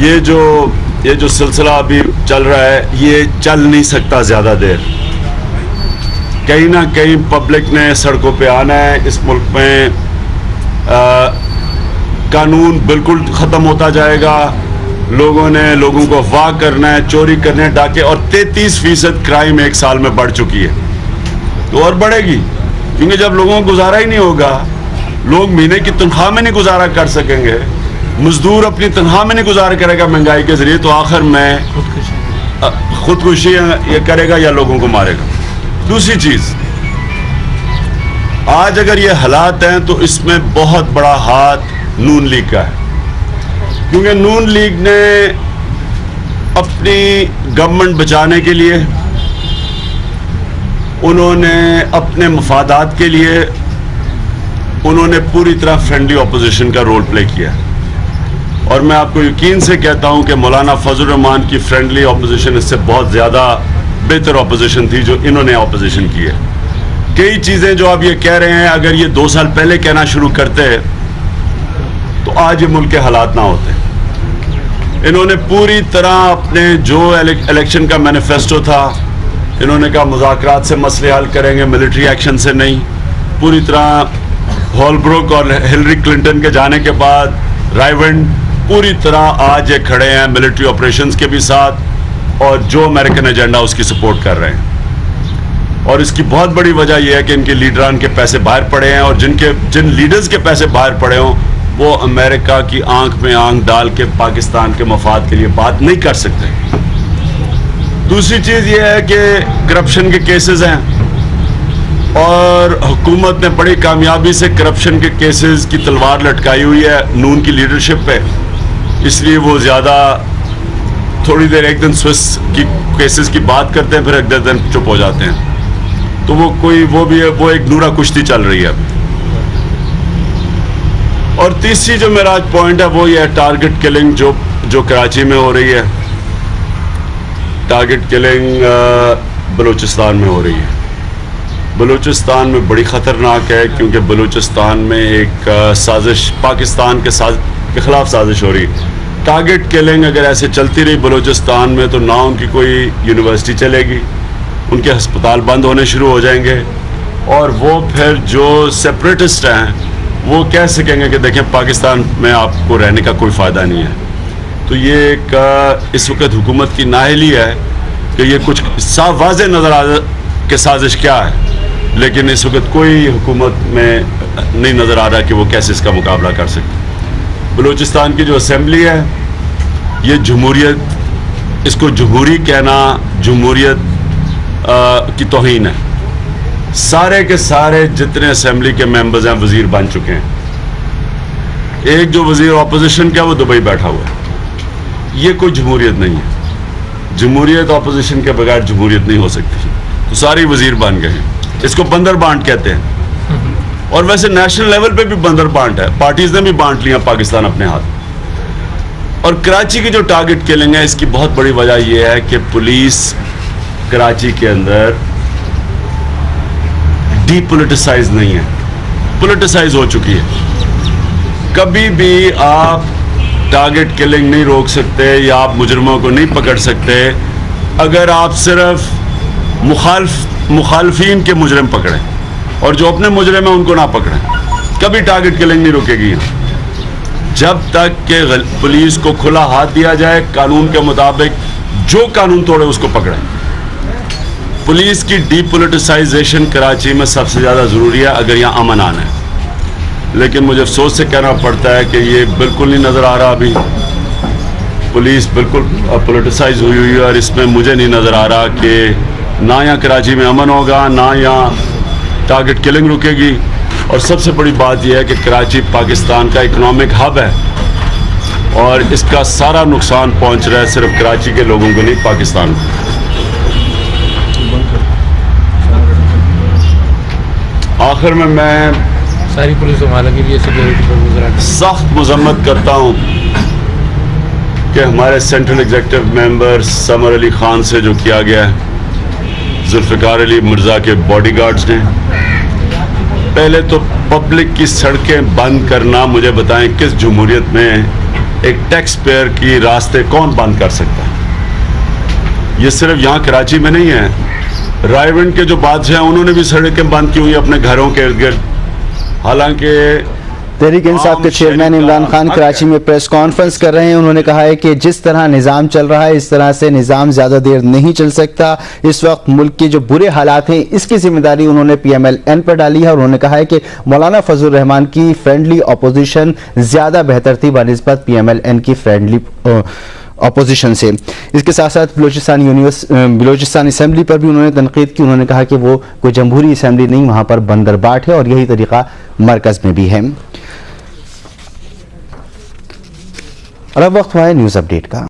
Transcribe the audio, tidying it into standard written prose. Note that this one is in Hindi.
ये जो सिलसिला अभी चल रहा है ये चल नहीं सकता ज़्यादा देर। कहीं ना कहीं पब्लिक ने सड़कों पे आना है। इस मुल्क में कानून बिल्कुल ख़त्म होता जाएगा। लोगों को अगवा करना है, चोरी करने, डाके, और 33% क्राइम एक साल में बढ़ चुकी है। तो और बढ़ेगी, क्योंकि जब लोगों को गुजारा ही नहीं होगा, लोग महीने की तनख्वाह में नहीं गुजारा कर सकेंगे, मजदूर अपनी तनख्वाह में नहीं गुजारा करेगा महंगाई के जरिए, तो आखिर में खुदकुशी ये करेगा या लोगों को मारेगा। दूसरी चीज, आज अगर ये हालात हैं तो इसमें बहुत बड़ा हाथ नून लीग का है, क्योंकि नून लीग ने अपनी गवर्नमेंट बचाने के लिए, उन्होंने अपने मफादात के लिए, उन्होंने पूरी तरह फ्रेंडली ऑपोजिशन का रोल प्ले किया। और मैं आपको यकीन से कहता हूं कि मौलाना फजल रहमान की फ्रेंडली ऑपोजिशन इससे बहुत ज़्यादा बेहतर ऑपोजिशन थी जो इन्होंने ऑपोजिशन की है। कई चीज़ें जो आप ये कह रहे हैं, अगर ये 2 साल पहले कहना शुरू करते तो आज ये मुल्क के हालात ना होते। इन्होंने पूरी तरह अपने जो इलेक्शन का मैनिफेस्टो था, इन्होंने कहा मुज़ाकरात से मसले हल करेंगे, मिलिट्री एक्शन से नहीं। पूरी तरह हॉलब्रुक और हिलरी क्लिंटन के जाने के बाद राइवेंड पूरी तरह आज ये खड़े हैं मिलिट्री ऑपरेशंस के भी साथ, और जो अमेरिकन एजेंडा उसकी सपोर्ट कर रहे हैं। और इसकी बहुत बड़ी वजह यह है कि इनके लीडरान के पैसे बाहर पड़े हैं, और जिन लीडर्स के पैसे बाहर पड़े हों वो अमेरिका की आंख में आंख डाल के पाकिस्तान के मफाद के लिए बात नहीं कर सकते। दूसरी चीज़ ये है कि करप्शन के केसेस हैं, और हुकूमत ने बड़ी कामयाबी से करप्शन के केसेस की तलवार लटकाई हुई है नून की लीडरशिप पे। इसलिए वो ज़्यादा थोड़ी देर एक दिन स्विस की केसेस की बात करते हैं, फिर एक दिन चुप हो जाते हैं। तो वो एक नूरा कुश्ती चल रही है अभी। और तीसरी जो मेरा आज पॉइंट है वो ये है टारगेट किलिंग जो कराची में हो रही है। टारगेट किलिंग बलूचिस्तान में हो रही है। बलूचिस्तान में बड़ी ख़तरनाक है, क्योंकि बलूचिस्तान में एक साजिश, पाकिस्तान के ख़िलाफ़ साजिश हो रही है। टारगेट किलिंग अगर ऐसे चलती रही बलूचिस्तान में तो ना उनकी कोई यूनिवर्सिटी चलेगी, उनके अस्पताल बंद होने शुरू हो जाएंगे, और वो फिर जो सेपरेटिस्ट हैं वो कह सकेंगे कि देखें पाकिस्तान में आपको रहने का कोई फ़ायदा नहीं है। तो ये एक इस वक्त हुकूमत की नाअहली है कि ये कुछ साफ वाज़ेह नज़र आ कि साजिश क्या है, लेकिन इस वक्त कोई हुकूमत में नहीं नज़र आ रहा कि वो कैसे इसका मुकाबला कर सकते। बलूचिस्तान की जो असेंबली है ये जमहूरियत, इसको जमहूरी कहना जमहूरियत की तौहीन है। सारे के सारे जितने असेंबली के मेंबर्स हैं वजीर बन चुके हैं। एक जो वजीर ऑपोजिशन का वो दुबई बैठा हुआ है। ये कोई जमहूरियत नहीं है। जमहूरियत ऑपोजिशन के बगैर जमहूरियत नहीं हो सकती। तो सारे वजीर बन गए हैं। इसको बंदर बांट कहते हैं। और वैसे नेशनल लेवल पे भी बंदर बांट है, पार्टीज ने भी बांट लिया पाकिस्तान अपने हाथ। और कराची की जो टारगेट किलिंग है, इसकी बहुत बड़ी वजह यह है कि पुलिस कराची के अंदर डीपोलिटिसाइज नहीं है, पोलिटिसाइज हो चुकी है। कभी भी आप टारगेट किलिंग नहीं रोक सकते या आप मुजरिमों को नहीं पकड़ सकते अगर आप सिर्फ मुखालफीन के मुजरिम पकड़ें, और जो अपने मुजरिम हैं उनको ना पकड़ें। कभी टारगेट किलिंग नहीं रुकेगी। जब तक कि पुलिस को खुला हाथ दिया जाए, कानून के मुताबिक जो कानून तोड़े उसको पकड़ें। पुलिस की डीपोलिटिसाइजेशन कराची में सबसे ज़्यादा ज़रूरी है अगर यहाँ अमन आना है। लेकिन मुझे अफसोस से कहना पड़ता है कि ये बिल्कुल नहीं नज़र आ रहा। अभी पुलिस बिल्कुल पोलिटिसाइज हुई है, और इसमें मुझे नहीं नज़र आ रहा कि ना यहाँ कराची में अमन होगा, ना यहाँ टारगेट किलिंग रुकेगी। और सबसे बड़ी बात यह है कि कराची पाकिस्तान का इकोनॉमिक हब है, और इसका सारा नुकसान पहुँच रहा है सिर्फ कराची के लोगों को नहीं, पाकिस्तान को। आखिर में मैं सारी पुलिस के लिए सिक्योरिटी पर गुजरात सख्त मजम्मत करता हूँ कि हमारे central executive member summer Ali Khan से जो किया गया है, जुल्फ़िकार अली मिर्ज़ा के बॉडीगार्ड्स ने। पहले तो पब्लिक की सड़कें बंद करना, मुझे बताएं किस जमहूरियत में एक टैक्स पेयर की रास्ते कौन बंद कर सकता है? ये सिर्फ यहाँ कराची में नहीं है, रायविंड के जो बादशाह हैं उन्होंने भी सड़कें बंद की हुई अपने घरों के इर्द गिर्द। हालांकि तहरीक इंसाफ के चेयरमैन इमरान खान कराची में प्रेस कॉन्फ्रेंस कर रहे हैं। उन्होंने कहा है कि जिस तरह निज़ाम चल रहा है इस तरह से निज़ाम ज़्यादा देर नहीं चल सकता। इस वक्त मुल्क के जो बुरे हालात हैं इसकी जिम्मेदारी उन्होंने PMLN पर डाली है और उन्होंने कहा है कि मौलाना फजलुर रहमान की फ्रेंडली अपोजिशन ज़्यादा बेहतर थी बनिस्बत PMLN की फ्रेंडली अपोजिशन से। इसके साथ साथ बलोचिस्तान असम्बली पर भी उन्होंने तनकीद की। उन्होंने कहा कि वो कोई जमहूरी असम्बली नहीं, वहाँ पर बंदरबाट है और यही तरीका मरकज़ में भी है। और अब वक्त हुआ है न्यूज़ अपडेट का।